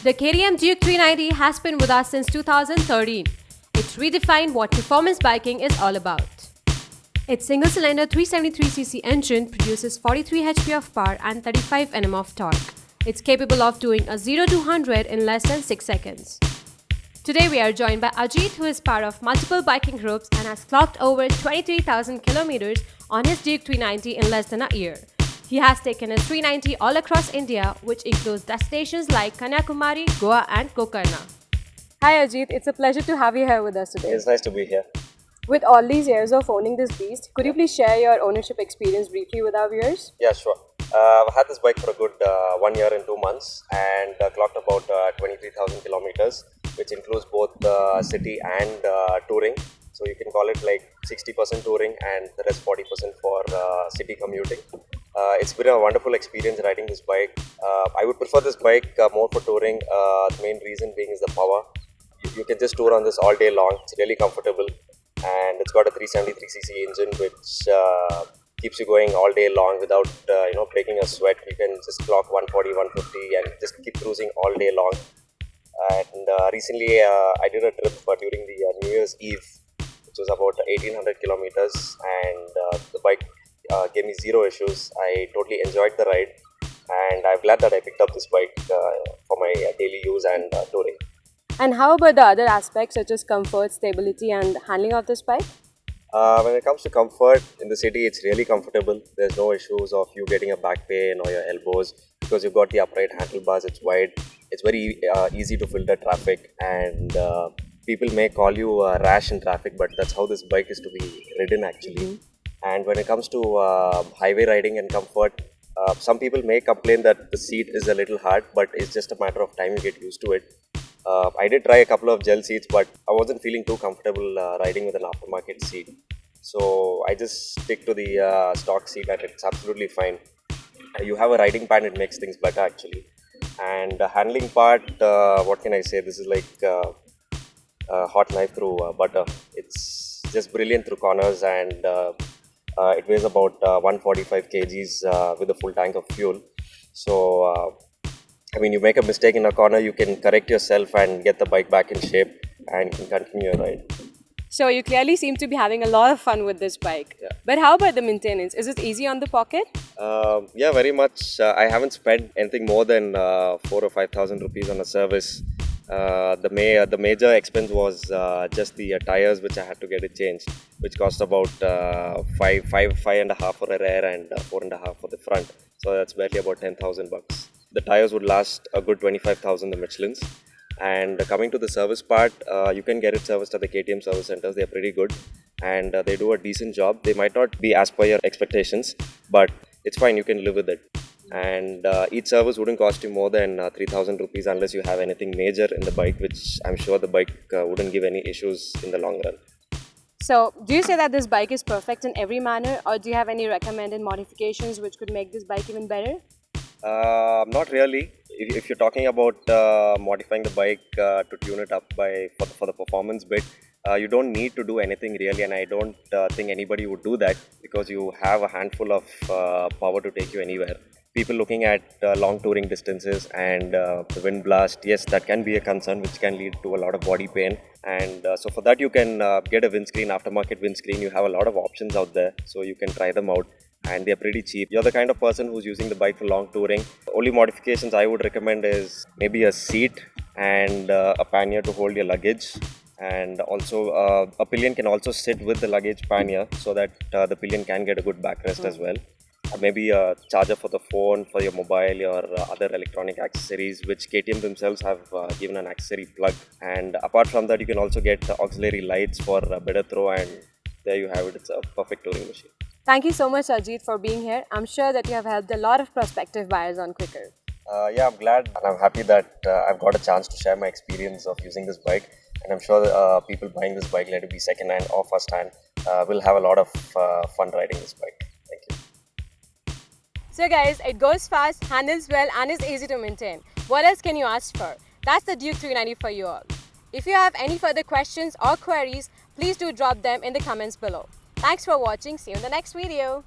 The KTM Duke 390 has been with us since 2013. It's redefined what performance biking is all about. Its single-cylinder 373cc engine produces 43 HP of power and 35 Nm of torque. It's capable of doing a 0 to 100 in less than 6 seconds. Today we are joined by Ajith, who is part of multiple biking groups and has clocked over 23,000 kilometers on his Duke 390 in less than a year. He has taken his 390 all across India, which includes destinations like Kanyakumari, Goa and Gokarna. Hi Ajith, it's a pleasure to have you here with us today. It's nice to be here. With all these years of owning this beast, could you please share your ownership experience briefly with our viewers? Yeah, sure. I've had this bike for a good 1 year and 2 months and clocked about 23,000 kilometers, which includes both city and touring. So you can call it like 60% touring and the rest 40% for city commuting. It's been a wonderful experience riding this bike. I would prefer this bike more for touring. The main reason being is the power. You can just tour on this all day long. It's really comfortable. And it's got a 373cc engine which keeps you going all day long without breaking a sweat. You can just clock 140, 150 and just keep cruising all day long. And recently I did a trip during the New Year's Eve, which was about 1800 kilometers, and the bike gave me zero issues. I totally enjoyed the ride and I'm glad that I picked up this bike for my daily use and touring. And how about the other aspects such as comfort, stability and handling of this bike? When it comes to comfort, in the city it's really comfortable. There's no issues of you getting a back pain or your elbows because you've got the upright handlebars, it's wide. It's very easy to filter traffic, and people may call you rash in traffic, but that's how this bike is to be ridden actually. And when it comes to highway riding and comfort, some people may complain that the seat is a little hard, but it's just a matter of time you get used to it. I did try a couple of gel seats, but I wasn't feeling too comfortable riding with an aftermarket seat. So I just stick to the stock seat and it's absolutely fine. You have a riding pad, it makes things better actually. And the handling part, what can I say? This is like a hot knife through butter. It's just brilliant through corners, and it weighs about 145 kgs with a full tank of fuel. So you make a mistake in a corner, you can correct yourself and get the bike back in shape and can continue your ride. So you clearly seem to be having a lot of fun with this bike. Yeah. But how about the maintenance? Is it easy on the pocket? Yeah, very much. I haven't spent anything more than 4,000 or 5,000 rupees on a service. The major expense was just the tires, which I had to get it changed, which cost about five and a half for a rear and 4.5 for the front. So that's barely about 10,000 bucks. The tires would last a good 25,000, the Michelin's. And coming to the service part, you can get it serviced at the KTM service centers. They're pretty good and they do a decent job. They might not be as per your expectations, but it's fine, you can live with it. And each service wouldn't cost you more than 3,000 rupees unless you have anything major in the bike, which I'm sure the bike wouldn't give any issues in the long run. So do you say that this bike is perfect in every manner, or do you have any recommended modifications which could make this bike even better? Not really. If you're talking about modifying the bike to tune it up for the performance bit, you don't need to do anything really, and I don't think anybody would do that because you have a handful of power to take you anywhere. People looking at long touring distances and the wind blast, yes, that can be a concern which can lead to a lot of body pain. And so for that you can get a windscreen, aftermarket windscreen. You have a lot of options out there, so you can try them out. And they're pretty cheap. You're the kind of person who's using the bike for long touring. The only modifications I would recommend is maybe a seat and a pannier to hold your luggage. And also a pillion can also sit with the luggage pannier so that the pillion can get a good backrest as well. Maybe a charger for the phone, for your mobile, your other electronic accessories, which KTM themselves have given an accessory plug. And apart from that, you can also get auxiliary lights for a better throw, and there you have it. It's a perfect touring machine. Thank you so much, Ajith, for being here. I'm sure that you have helped a lot of prospective buyers on Quikr. Yeah, I'm glad and I'm happy that I've got a chance to share my experience of using this bike. And I'm sure people buying this bike, let it be second hand or first hand, will have a lot of fun riding this bike. Thank you. So guys, it goes fast, handles well and is easy to maintain. What else can you ask for? That's the Duke 390 for you all. If you have any further questions or queries, please do drop them in the comments below. Thanks for watching. See you in the next video.